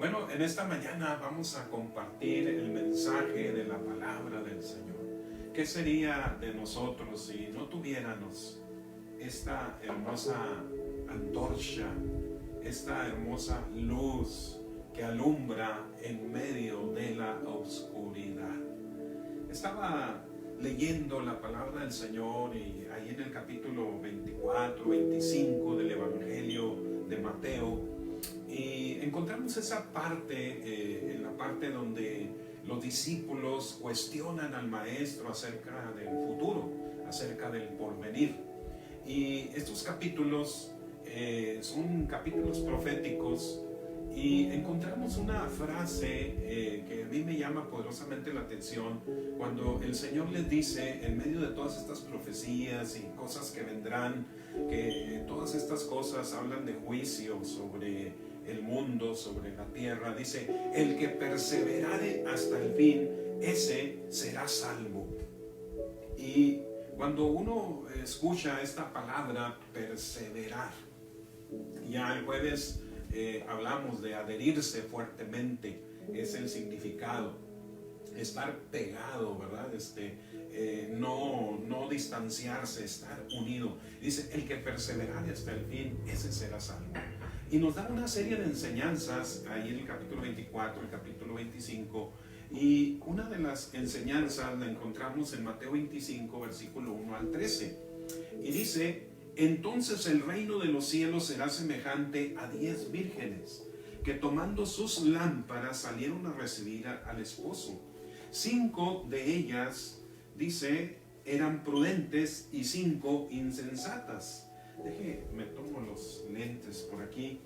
Bueno, en esta mañana vamos a compartir el mensaje de la palabra del Señor. ¿Qué sería de nosotros si no tuviéramos esta hermosa antorcha, esta hermosa luz que alumbra en medio de la oscuridad? Estaba leyendo la palabra del Señor y ahí en el capítulo 24, 25 del Evangelio de Mateo, y encontramos esa parte, en la parte donde los discípulos cuestionan al maestro acerca del futuro, acerca del porvenir. Y estos capítulos son capítulos proféticos, y encontramos una frase que a mí me llama poderosamente la atención cuando el Señor les dice, en medio de todas estas profecías y cosas que vendrán, que todas estas cosas hablan de juicio sobre el mundo, sobre la tierra. Dice: el que perseverare hasta el fin, ese será salvo. Y cuando uno escucha esta palabra perseverar, ya el jueves hablamos de adherirse fuertemente, es el significado, estar pegado, ¿verdad? No distanciarse, estar unido. Dice: el que perseverare hasta el fin, ese será salvo. Y nos da una serie de enseñanzas ahí en el capítulo 24, el capítulo 25, y una de las enseñanzas la encontramos en Mateo 25, versículo 1 al 13, y dice: entonces el reino de los cielos será semejante a 10 vírgenes, que tomando sus lámparas salieron a recibir al esposo. 5 de ellas, dice, eran prudentes y 5 insensatas. Me tomo los lentes por aquí.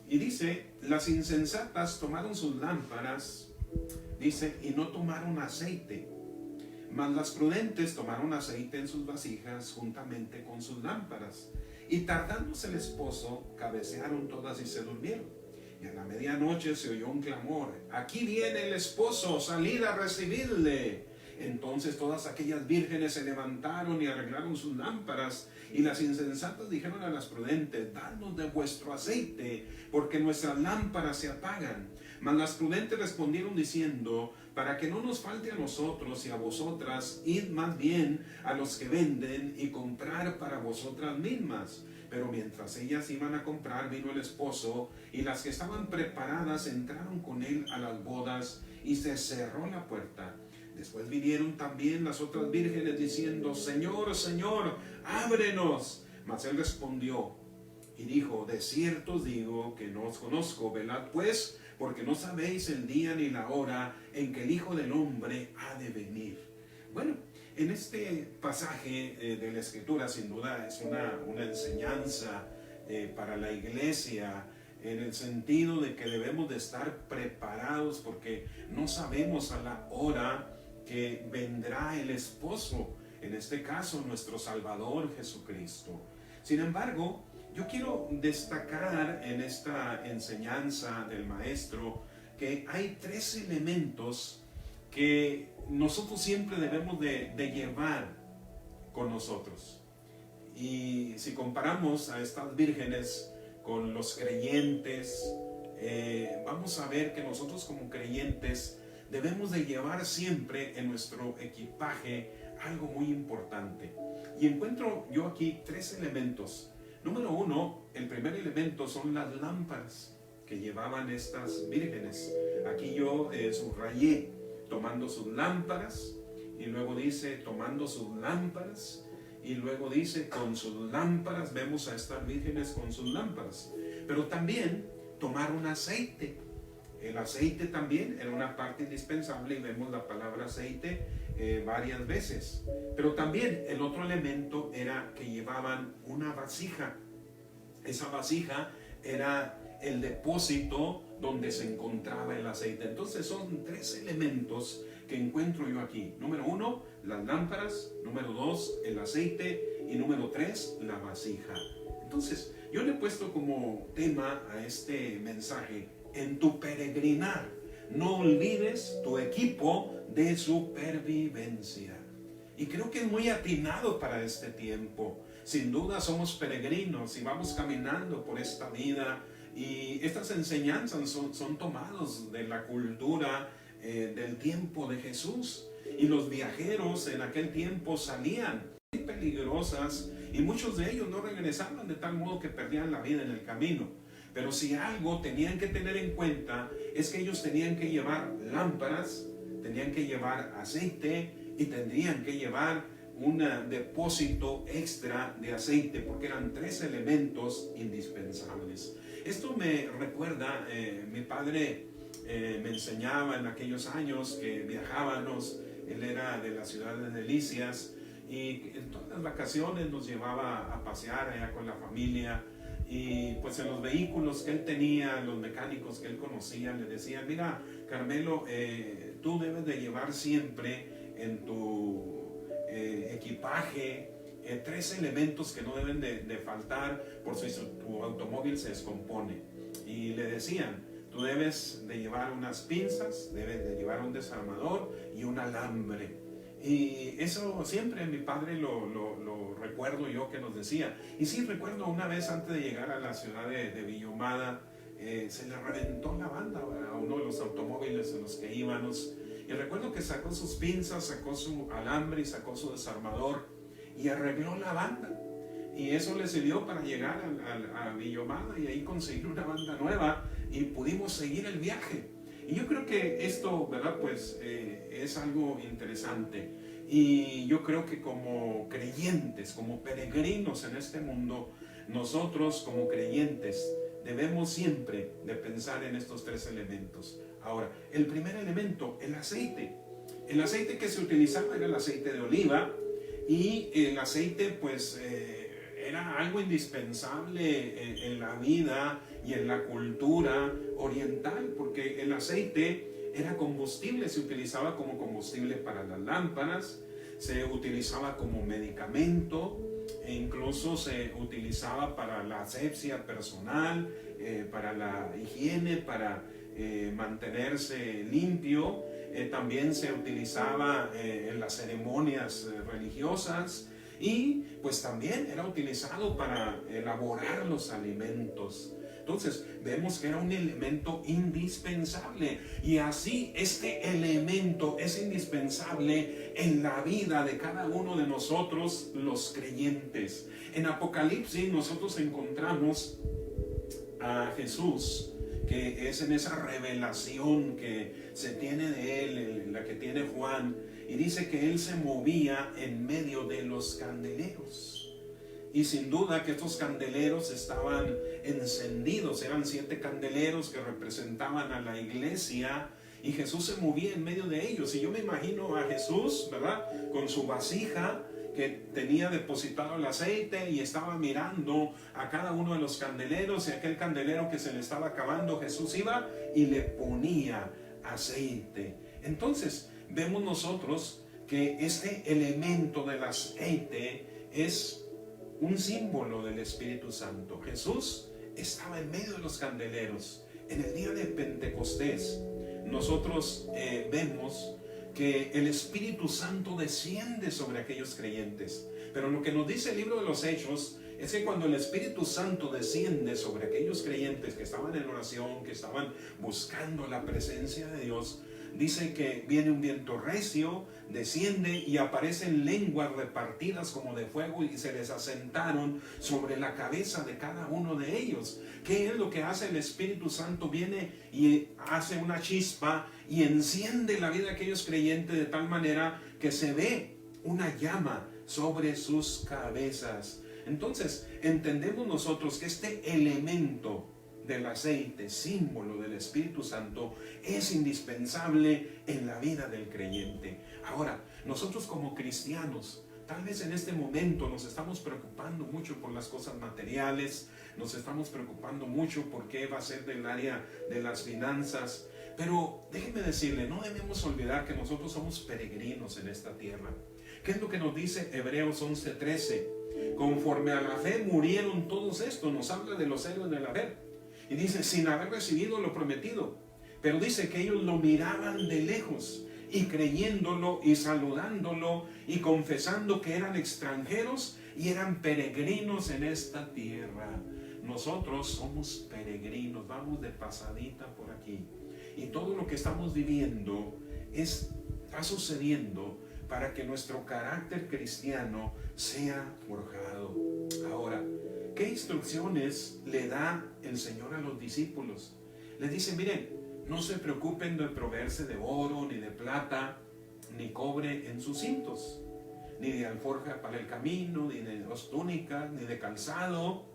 Y dice: las insensatas tomaron sus lámparas, dice, y no tomaron aceite. Mas las prudentes tomaron aceite en sus vasijas juntamente con sus lámparas. Y tardándose el esposo, cabecearon todas y se durmieron. Y a la medianoche se oyó un clamor: aquí viene el esposo, salid a recibirle. Entonces todas aquellas vírgenes se levantaron y arreglaron sus lámparas. Y las insensatas dijeron a las prudentes: dadnos de vuestro aceite, porque nuestras lámparas se apagan. Mas las prudentes respondieron diciendo: para que no nos falte a nosotros y a vosotras, id más bien a los que venden y comprar para vosotras mismas. Pero mientras ellas iban a comprar, vino el esposo, y las que estaban preparadas entraron con él a las bodas, y se cerró la puerta. Después vinieron también las otras vírgenes diciendo: Señor, Señor, ábrenos. Mas él respondió y dijo: de cierto os digo que no os conozco. Velad pues, porque no sabéis el día ni la hora en que el Hijo del Hombre ha de venir. Bueno, en este pasaje de la Escritura, sin duda es una enseñanza para la iglesia, en el sentido de que debemos de estar preparados, porque no sabemos a la hora que vendrá el esposo, en este caso nuestro Salvador Jesucristo. Sin embargo, yo quiero destacar en esta enseñanza del maestro que hay 3 elementos que nosotros siempre debemos de llevar con nosotros. Y si comparamos a estas vírgenes con los creyentes, vamos a ver que nosotros como creyentes debemos de llevar siempre en nuestro equipaje algo muy importante. Y encuentro yo aquí 3 elementos. Número 1, el primer elemento son las lámparas que llevaban estas vírgenes. Aquí yo subrayé: tomando sus lámparas, y luego dice tomando sus lámparas, y luego dice con sus lámparas. Vemos a estas vírgenes con sus lámparas, pero también tomaron aceite. El aceite también era una parte indispensable, y vemos la palabra aceite varias veces. Pero también el otro elemento era que llevaban una vasija. Esa vasija era el depósito donde se encontraba el aceite. Entonces son 3 elementos que encuentro yo aquí. Número 1, las lámparas. Número 2, el aceite. Y número 3, la vasija. Entonces yo le he puesto como tema a este mensaje: en tu peregrinar, no olvides tu equipo de supervivencia. Y creo que es muy atinado para este tiempo, sin duda somos peregrinos y vamos caminando por esta vida, y estas enseñanzas son tomadas de la cultura del tiempo de Jesús. Y los viajeros en aquel tiempo salían muy peligrosas, y muchos de ellos no regresaban, de tal modo que perdían la vida en el camino. Pero si algo tenían que tener en cuenta es que ellos tenían que llevar lámparas, tenían que llevar aceite y tendrían que llevar un depósito extra de aceite, porque eran 3 elementos indispensables. Esto me recuerda, mi padre me enseñaba en aquellos años que viajábamos. Él era de la ciudad de Delicias, y en todas las vacaciones nos llevaba a pasear allá con la familia, y pues en los vehículos que él tenía, los mecánicos que él conocía le decían: mira, Carmelo, tú debes de llevar siempre en tu equipaje 3 elementos que no deben de faltar por si tu automóvil se descompone. Y le decían: tú debes de llevar unas pinzas, debes de llevar un desarmador y un alambre. Y eso siempre mi padre lo recuerdo yo que nos decía. Y sí, recuerdo una vez antes de llegar a la ciudad de Villahumada, se le reventó la banda a uno de los automóviles en los que íbamos. Y recuerdo que sacó sus pinzas, sacó su alambre y sacó su desarmador y arregló la banda. Y eso le sirvió para llegar a Villahumada y ahí conseguir una banda nueva, y pudimos seguir el viaje. Y yo creo que esto, ¿verdad? Pues es algo interesante. Y yo creo que como creyentes, como peregrinos en este mundo, nosotros como creyentes debemos siempre de pensar en estos 3 elementos. Ahora, el primer elemento, el aceite. El aceite que se utilizaba era el aceite de oliva, y el aceite pues era algo indispensable en la vida y en la cultura oriental, porque el aceite era combustible, se utilizaba como combustible para las lámparas, se utilizaba como medicamento, e incluso se utilizaba para la asepsia personal, para la higiene, para mantenerse limpio. También se utilizaba en las ceremonias religiosas, y pues también era utilizado para elaborar los alimentos. Entonces vemos que era un elemento indispensable, y así este elemento es indispensable en la vida de cada uno de nosotros los creyentes. En Apocalipsis nosotros encontramos a Jesús, que es en esa revelación que se tiene de él, la que tiene Juan, y dice que él se movía en medio de los candeleros. Y sin duda que estos candeleros estaban encendidos, eran 7 candeleros que representaban a la iglesia, y Jesús se movía en medio de ellos. Y yo me imagino a Jesús, ¿verdad?, con su vasija que tenía depositado el aceite, y estaba mirando a cada uno de los candeleros, y aquel candelero que se le estaba acabando, Jesús iba y le ponía aceite. Entonces vemos nosotros que este elemento del aceite es un símbolo del Espíritu Santo. Jesús estaba en medio de los candeleros. En el día de Pentecostés nosotros vemos que el Espíritu Santo desciende sobre aquellos creyentes. Pero lo que nos dice el libro de los Hechos es que cuando el Espíritu Santo desciende sobre aquellos creyentes que estaban en oración, que estaban buscando la presencia de Dios, dice que viene un viento recio, desciende y aparecen lenguas repartidas como de fuego, y se les asentaron sobre la cabeza de cada uno de ellos. ¿Qué es lo que hace el Espíritu Santo? Viene y hace una chispa y enciende la vida de aquellos creyentes de tal manera que se ve una llama sobre sus cabezas. Entonces entendemos nosotros que este elemento del aceite, símbolo del Espíritu Santo, es indispensable en la vida del creyente. Ahora, nosotros como cristianos, tal vez en este momento nos estamos preocupando mucho por las cosas materiales, nos estamos preocupando mucho por qué va a ser del área de las finanzas, pero déjenme decirle, no debemos olvidar que nosotros somos peregrinos en esta tierra. ¿Qué es lo que nos dice Hebreos 11:13? Conforme a la fe murieron todos estos. Nos habla de los héroes de la fe. Y dice, sin haber recibido lo prometido. Pero dice que ellos lo miraban de lejos, y creyéndolo y saludándolo y confesando que eran extranjeros y eran peregrinos en esta tierra. Nosotros somos peregrinos, vamos de pasadita por aquí. Y todo lo que estamos viviendo está sucediendo para que nuestro carácter cristiano sea forjado. Ahora, ¿qué instrucciones le da el Señor a los discípulos? Les dice, miren, no se preocupen de proveerse de oro, ni de plata, ni cobre en sus cintos, ni de alforja para el camino, ni de dos túnicas, ni de calzado,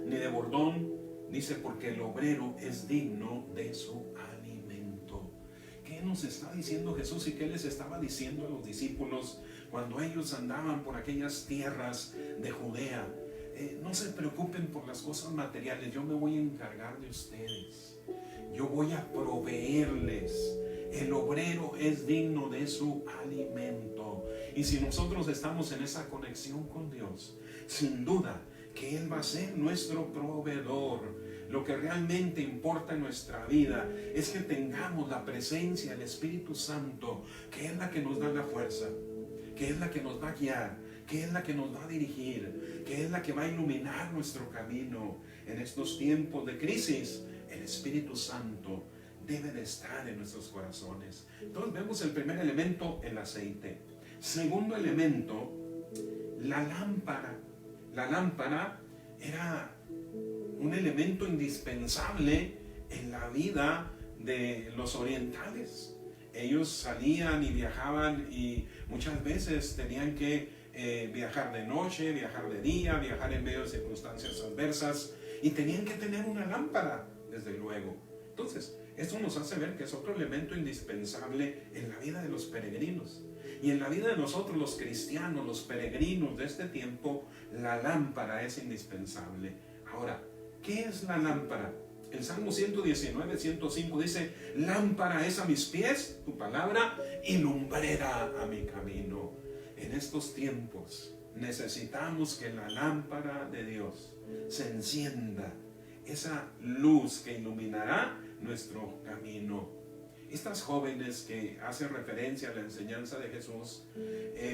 ni de bordón. Dice, porque el obrero es digno de su alimento. ¿Qué nos está diciendo Jesús y qué les estaba diciendo a los discípulos cuando ellos andaban por aquellas tierras de Judea? No se preocupen por las cosas materiales, yo me voy a encargar de ustedes. Yo voy a proveerles. El obrero es digno de su alimento. Y si nosotros estamos en esa conexión con Dios, sin duda que Él va a ser nuestro proveedor. Lo que realmente importa en nuestra vida es que tengamos la presencia del Espíritu Santo, que es la que nos da la fuerza, que es la que nos va a guiar, que es la que nos va a dirigir, que es la que va a iluminar nuestro camino. En estos tiempos de crisis, el Espíritu Santo debe de estar en nuestros corazones. Entonces vemos el primer elemento, el aceite. Segundo elemento, la lámpara. La lámpara era un elemento indispensable en la vida de los orientales. Ellos salían y viajaban y muchas veces tenían que viajar de noche, viajar de día, viajar en medio de circunstancias adversas y tenían que tener una lámpara, desde luego. Entonces, esto nos hace ver que es otro elemento indispensable en la vida de los peregrinos. Y en la vida de nosotros los cristianos, los peregrinos de este tiempo, la lámpara es indispensable. Ahora, ¿qué es la lámpara? El Salmo 119, 105 dice, lámpara es a mis pies tu palabra y lumbrera a mi camino. En estos tiempos necesitamos que la lámpara de Dios se encienda, esa luz que iluminará nuestro camino. Estas jóvenes que hacen referencia a la enseñanza de Jesús,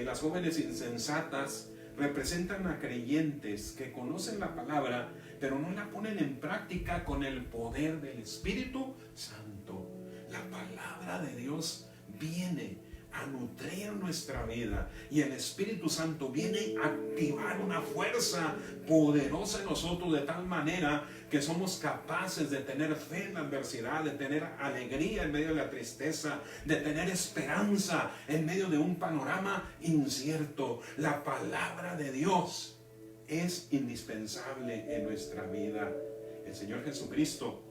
las jóvenes insensatas, representan a creyentes que conocen la palabra, pero no la ponen en práctica con el poder del Espíritu Santo. La palabra de Dios viene a nutrir nuestra vida y el Espíritu Santo viene a activar una fuerza poderosa en nosotros de tal manera que somos capaces de tener fe en la adversidad, de tener alegría en medio de la tristeza, de tener esperanza en medio de un panorama incierto. La palabra de Dios es indispensable en nuestra vida. El Señor Jesucristo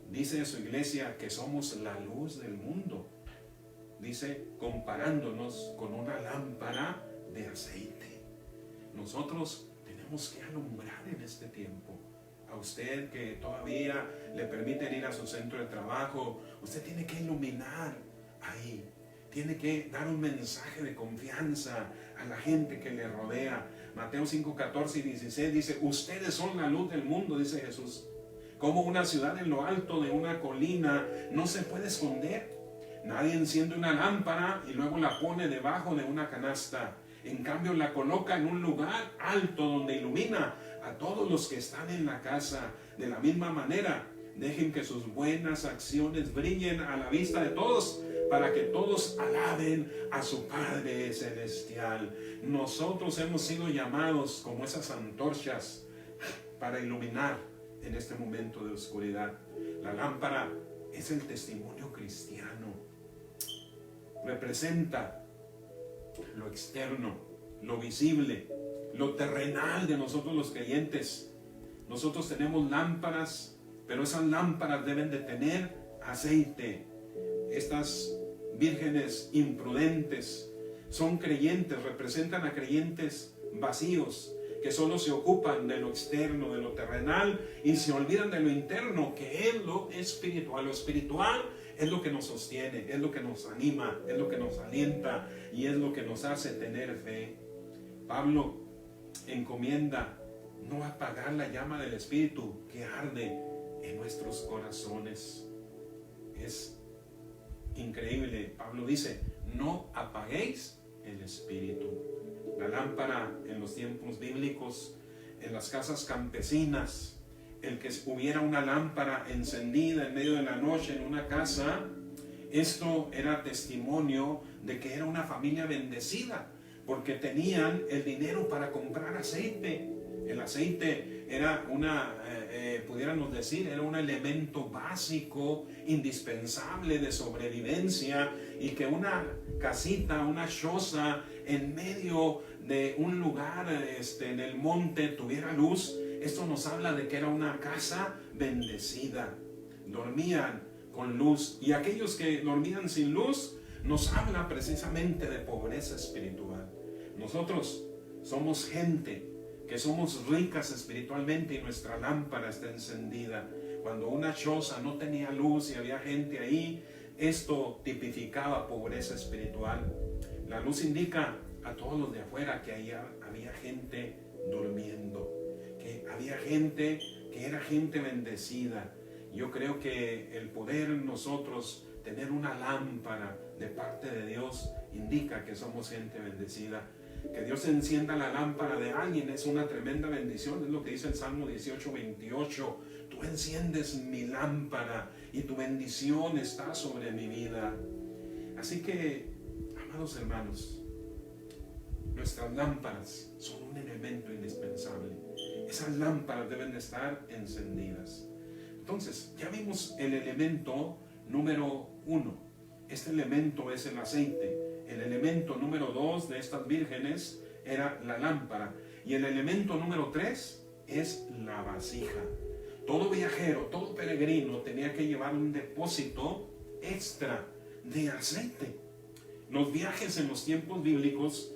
dice en su iglesia que somos la luz del mundo. Dice, comparándonos con una lámpara de aceite. Nosotros tenemos que alumbrar en este tiempo. A usted que todavía le permiten ir a su centro de trabajo, usted tiene que iluminar ahí. Tiene que dar un mensaje de confianza a la gente que le rodea. Mateo 5, 14 y 16 dice, ustedes son la luz del mundo, dice Jesús. Como una ciudad en lo alto de una colina no se puede esconder. Nadie enciende una lámpara y luego la pone debajo de una canasta. En cambio la coloca en un lugar alto donde ilumina a todos los que están en la casa. De la misma manera, dejen que sus buenas acciones brillen a la vista de todos, para que todos alaben a su Padre Celestial. Nosotros hemos sido llamados como esas antorchas para iluminar en este momento de oscuridad. La lámpara es el testimonio cristiano. Representa lo externo, lo visible, lo terrenal de nosotros los creyentes. Nosotros tenemos lámparas, pero esas lámparas deben de tener aceite. Estas vírgenes imprudentes son creyentes, representan a creyentes vacíos, que solo se ocupan de lo externo, de lo terrenal, y se olvidan de lo interno, que es lo espiritual. Lo espiritual es lo que nos sostiene, es lo que nos anima, es lo que nos alienta y es lo que nos hace tener fe. Pablo encomienda no apagar la llama del Espíritu que arde en nuestros corazones. Es increíble. Pablo dice, no apaguéis el Espíritu. La lámpara en los tiempos bíblicos, en las casas campesinas, el que hubiera una lámpara encendida en medio de la noche en una casa, esto era testimonio de que era una familia bendecida, porque tenían el dinero para comprar aceite. El aceite era pudiéramos decir, era un elemento básico, indispensable de sobrevivencia, y que una casita, una choza en medio de un lugar en el monte tuviera luz. Esto nos habla de que era una casa bendecida. Dormían con luz, y aquellos que dormían sin luz nos habla precisamente de pobreza espiritual. Nosotros somos gente que somos ricas espiritualmente y nuestra lámpara está encendida. Cuando una choza no tenía luz y había gente ahí, esto tipificaba pobreza espiritual. La luz indica a todos los de afuera que había gente durmiendo, que había gente que era gente bendecida. Yo creo que el poder nosotros tener una lámpara de parte de Dios indica que somos gente bendecida. Que Dios encienda la lámpara de alguien es una tremenda bendición. Es lo que dice el Salmo 18:28. Tú enciendes mi lámpara y tu bendición está sobre mi vida. Así que, amados hermanos, nuestras lámparas son un elemento indispensable. Esas lámparas deben de estar encendidas. Entonces, ya vimos el elemento número 1. Este elemento es el aceite. El elemento número 2 de estas vírgenes era la lámpara. Y el elemento número 3 es la vasija. Todo viajero, todo peregrino tenía que llevar un depósito extra de aceite. Los viajes en los tiempos bíblicos,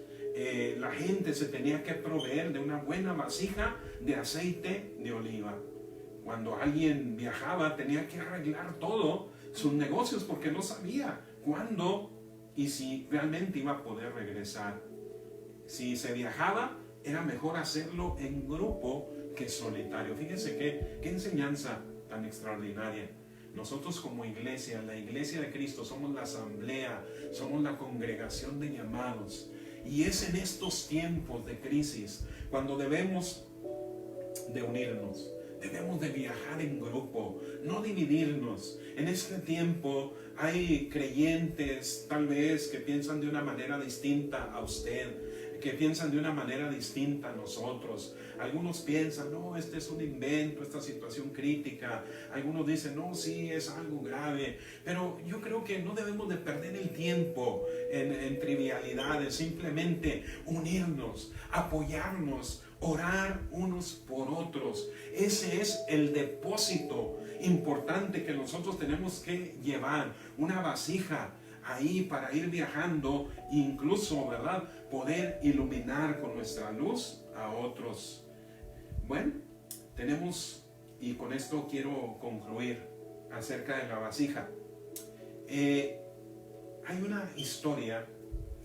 la gente se tenía que proveer de una buena vasija de aceite de oliva. Cuando alguien viajaba tenía que arreglar todo sus negocios porque no sabía cuándo y si realmente iba a poder regresar. Si se viajaba, era mejor hacerlo en grupo que solitario. Fíjense qué enseñanza tan extraordinaria. Nosotros como iglesia, la iglesia de Cristo, somos la asamblea, somos la congregación de llamados. Y es en estos tiempos de crisis cuando debemos de unirnos. Debemos de viajar en grupo, no dividirnos. En este tiempo hay creyentes tal vez que piensan de una manera distinta a usted, que piensan de una manera distinta a nosotros. Algunos piensan, no, este es un invento, esta situación crítica. Algunos dicen, no, sí, es algo grave. Pero yo creo que no debemos de perder el tiempo en trivialidades, simplemente unirnos, apoyarnos, orar unos por otros. Ese es el depósito importante que nosotros tenemos que llevar, una vasija ahí para ir viajando, incluso, ¿verdad?, poder iluminar con nuestra luz a otros. Bueno, tenemos, y con esto quiero concluir acerca de la vasija. Hay una historia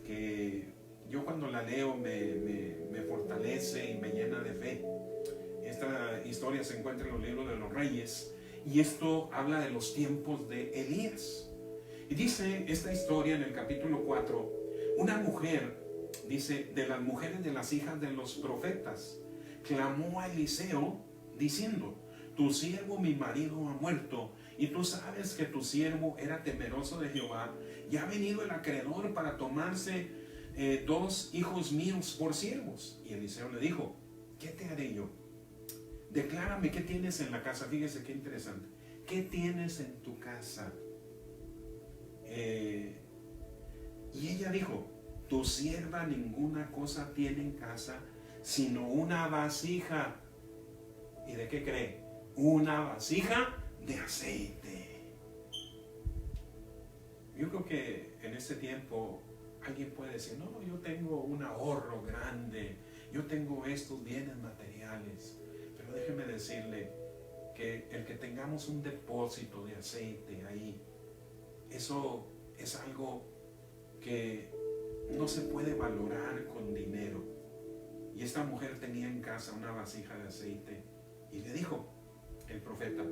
que yo cuando la leo me fortalece y me llena de fe. Esta historia se encuentra en los libros de los Reyes y esto habla de los tiempos de Elías. Y dice esta historia en el capítulo 4, una mujer, dice, de las mujeres de las hijas de los profetas, clamó a Eliseo diciendo, tu siervo mi marido ha muerto, y tú sabes que tu siervo era temeroso de Jehová, y ha venido el acreedor para tomarse 2 hijos míos por siervos. Y Eliseo le dijo, ¿qué te haré yo? Declárame qué tienes en la casa. Fíjese qué interesante. ¿Qué tienes en tu casa? Y ella dijo, tu sierva ninguna cosa tiene en casa, sino una vasija. ¿Y de qué cree? Una vasija de aceite. Yo creo que en este tiempo alguien puede decir, no, yo tengo un ahorro grande, yo tengo estos bienes materiales. Pero déjeme decirle que el que tengamos un depósito de aceite ahí, eso es algo que no se puede valorar con dinero. Y esta mujer tenía en casa una vasija de aceite y le dijo el profeta,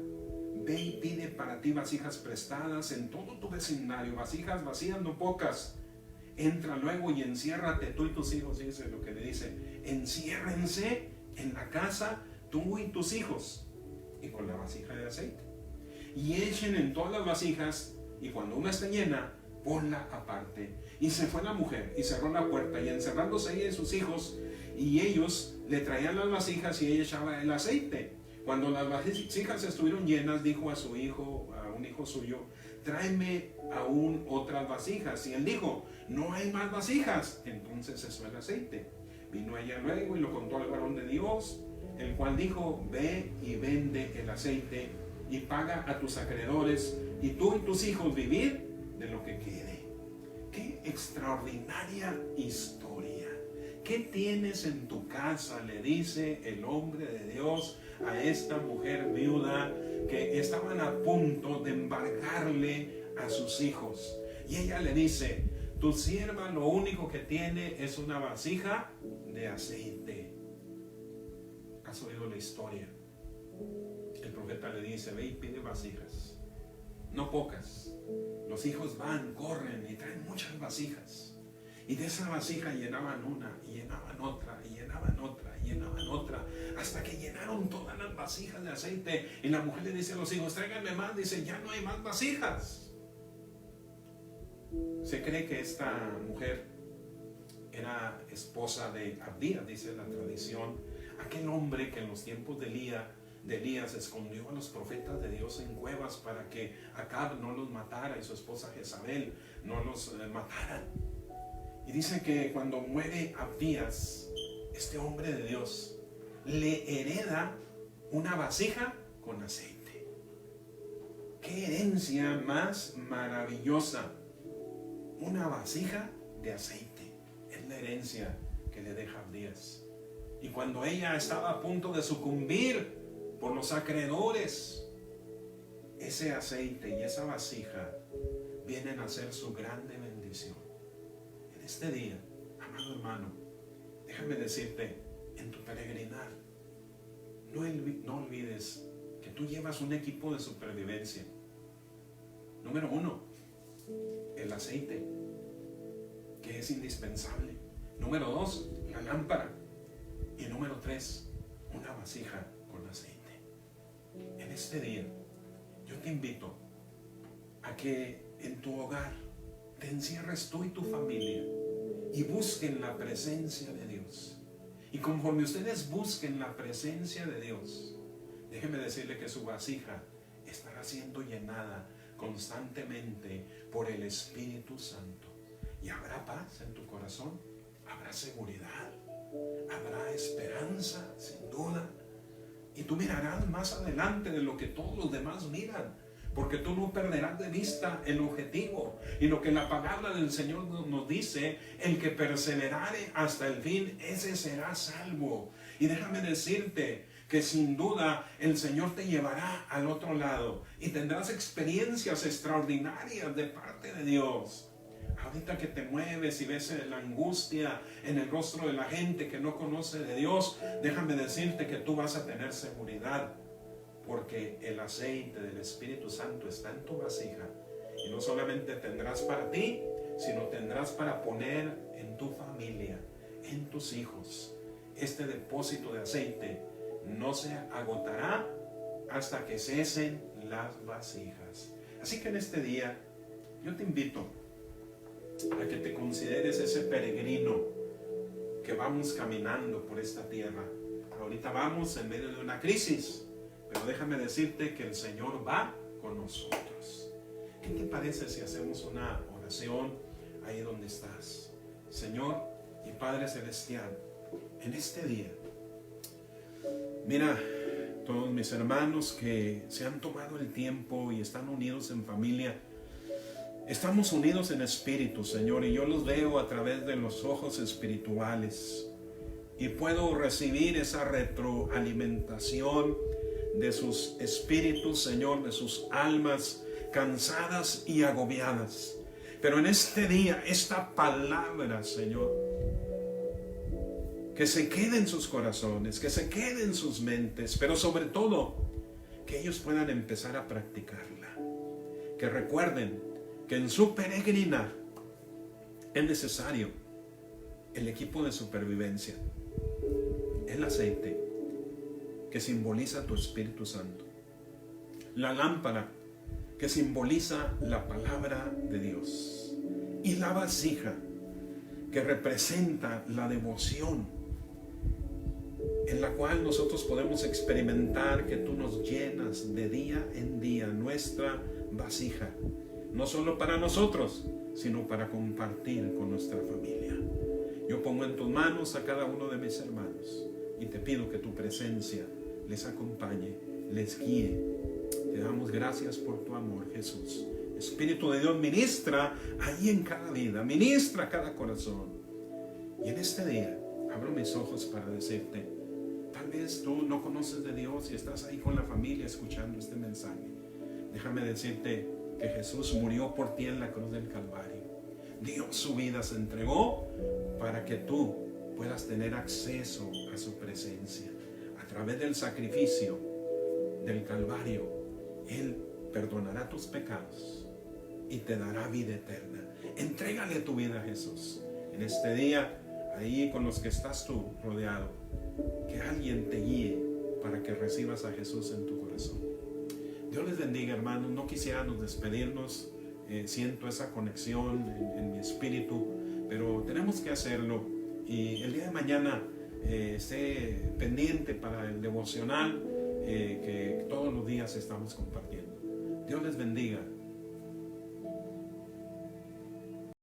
ve y pide para ti vasijas prestadas en todo tu vecindario, vasijas vacías, no pocas, entra luego y enciérrate tú y tus hijos, dice lo que le dice, enciérrense en la casa tú y tus hijos, y con la vasija de aceite, y echen en todas las vasijas, y cuando una esté llena, ponla aparte. Y se fue la mujer y cerró la puerta, y encerrándose ella y sus hijos, y ellos le traían las vasijas y ella echaba el aceite. Cuando las vasijas estuvieron llenas, dijo a su hijo, a un hijo suyo, tráeme aún otras vasijas. Y él dijo, no hay más vasijas. Entonces cesó el aceite. Vino ella luego y lo contó al varón de Dios, el cual dijo, ve y vende el aceite y paga a tus acreedores, y tú y tus hijos vivid de lo que quede. Qué extraordinaria historia. ¿Qué tienes en tu casa?, le dice el hombre de Dios a esta mujer viuda que estaban a punto de embargarle a sus hijos. Y ella le dice, tu sierva lo único que tiene es una vasija de aceite. ¿Has oído la historia? El profeta le dice, ve y pide vasijas, no pocas. Los hijos van, corren y traen muchas vasijas. Y de esa vasija llenaban una, y llenaban otra, y llenaban otra, y llenaban otra, hasta que llenaron todas las vasijas de aceite. Y la mujer le dice a los hijos, tráiganme más. Dice, ya no hay más vasijas. Se cree que esta mujer era esposa de Abdías, dice la tradición, aquel hombre que en los tiempos de Elías escondió a los profetas de Dios en cuevas para que Acab no los matara y su esposa Jezabel no los mataran. Y dice que cuando muere Abdías, este hombre de Dios le hereda una vasija con aceite. ¡Qué herencia más maravillosa! Una vasija de aceite es la herencia que le deja Abdías. Y cuando ella estaba a punto de sucumbir por los acreedores, ese aceite y esa vasija vienen a ser su grande bendición. En este día, amado hermano, déjame decirte, en tu peregrinar, no olvides que tú llevas un equipo de supervivencia. Número 1, el aceite, que es indispensable. Número 2, la lámpara. Y número 3, una vasija con aceite. En este día, yo te invito a que en tu hogar te encierres tú y tu familia y busquen la presencia de Dios. Y conforme ustedes busquen la presencia de Dios, déjeme decirle que su vasija estará siendo llenada constantemente por el Espíritu Santo. Y habrá paz en tu corazón, habrá seguridad, habrá esperanza, sin duda. Y tú mirarás más adelante de lo que todos los demás miran, porque tú no perderás de vista el objetivo. Y lo que la palabra del Señor nos dice, el que perseverare hasta el fin, ese será salvo. Y déjame decirte que sin duda el Señor te llevará al otro lado y tendrás experiencias extraordinarias de parte de Dios. Ahorita que te mueves y ves la angustia en el rostro de la gente que no conoce de Dios, déjame decirte que tú vas a tener seguridad, porque el aceite del Espíritu Santo está en tu vasija. Y no solamente tendrás para ti, sino tendrás para poner en tu familia, en tus hijos. Este depósito de aceite no se agotará hasta que cesen las vasijas. Así que en este día yo te invito a que te consideres ese peregrino que vamos caminando por esta tierra. Ahorita vamos en medio de una crisis, pero déjame decirte que el Señor va con nosotros. ¿Qué te parece si hacemos una oración ahí donde estás? Señor y Padre Celestial, en este día, mira, todos mis hermanos que se han tomado el tiempo y están unidos en familia, estamos unidos en espíritu, Señor, y yo los veo a través de los ojos espirituales y puedo recibir esa retroalimentación de sus espíritus, Señor, de sus almas cansadas y agobiadas. Pero en este día, esta palabra, Señor, que se quede en sus corazones, que se quede en sus mentes, pero sobre todo, que ellos puedan empezar a practicarla. Que recuerden que en su peregrinar, Es necesario el equipo de supervivencia, el aceite que simboliza tu Espíritu Santo, la lámpara que simboliza la palabra de Dios y la vasija que representa la devoción en la cual nosotros podemos experimentar que tú nos llenas de día en día nuestra vasija, no solo para nosotros, sino para compartir con nuestra familia. Yo pongo en tus manos a cada uno de mis hermanos y te pido que tu presencia les acompañe, les guíe. Te damos gracias por tu amor, Jesús. Espíritu de Dios, ministra ahí en cada vida, ministra cada corazón. Y en este día abro mis ojos para decirte, tal vez tú no conoces de Dios y estás ahí con la familia escuchando este mensaje. Déjame decirte que Jesús murió por ti en la cruz del Calvario. Dio su vida, se entregó para que tú puedas tener acceso a su presencia. A través del sacrificio del Calvario, Él perdonará tus pecados y te dará vida eterna. Entrégale tu vida a Jesús. En este día, ahí con los que estás tú rodeado, que alguien te guíe para que recibas a Jesús en tu corazón. Dios les bendiga, hermanos. No quisiéramos despedirnos. Siento esa conexión en mi espíritu, pero tenemos que hacerlo. Y el día de mañana esté pendiente para el devocional que todos los días estamos compartiendo. Dios les bendiga.